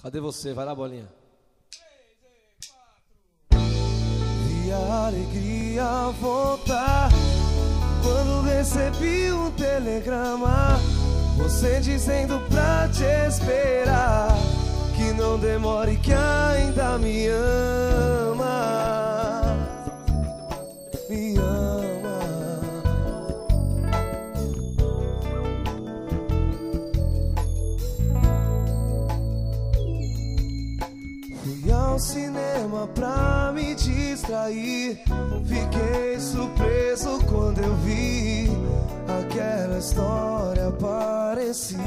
Cadê você? Vai lá, bolinha. Vi a alegria voltar quando recebi um telegrama, você dizendo pra te esperar, que não demore, que ainda me ama. Me ama. Fui ao cinema pra me distrair, fiquei surpreso quando eu vi aquela história, parecia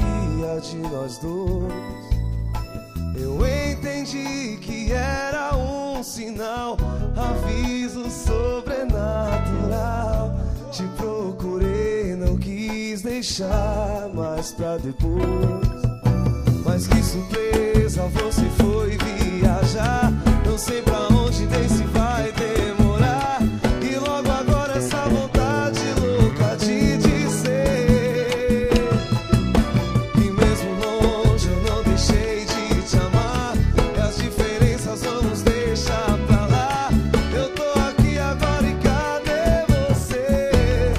de nós dois. Eu entendi que era um sinal, aviso sobrenatural. Te procurei, não quis deixar mais pra depois. Mas que surpresa, você foi viajar, não sei pra onde nem se vai demorar. E logo agora essa vontade louca de dizer que mesmo longe eu não deixei de te amar, e as diferenças vamos deixar pra lá. Eu tô aqui agora e cadê você?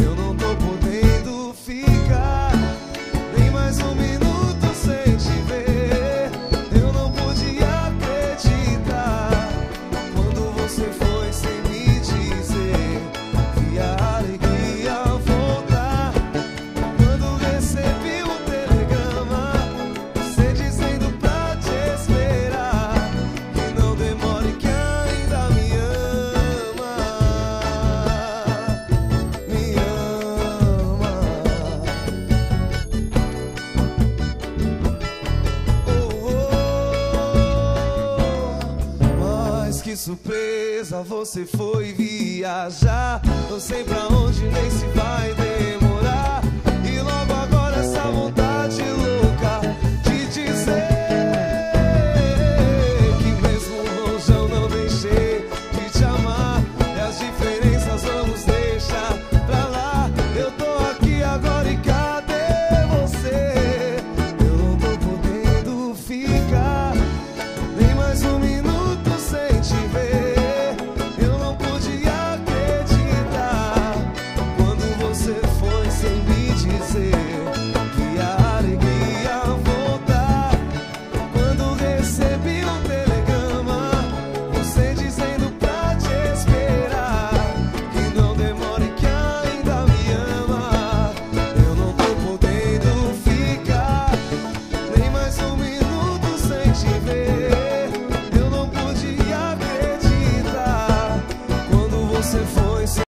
Eu não tô podendo ficar nem mais um minuto sem te ver. Eu não podia acreditar quando você foi sem me dizer. Vi a alegria voltar quando recebi um telegrama, você dizendo pra te esperar, que não demore, que ainda me ama. Me ama. Mas que surpresa, você foi viajar, não sei pra onde nem se vai demorar. E logo agora essa vontade louca de dizer que mesmo longe eu não deixei de te amar, e as diferenças vamos deixar pra lá. Eu tô aqui agora e cadê você? Eu não tô podendo ficar nem mais um minuto sem te ver. Eu não podia acreditar quando você foi sem me dizer. Que a alegria voltar quando recebi um telegrama, você dizendo pra te esperar, que não demore, que ainda me ama. Eu não tô podendo ficar nem mais um minuto sem te ver.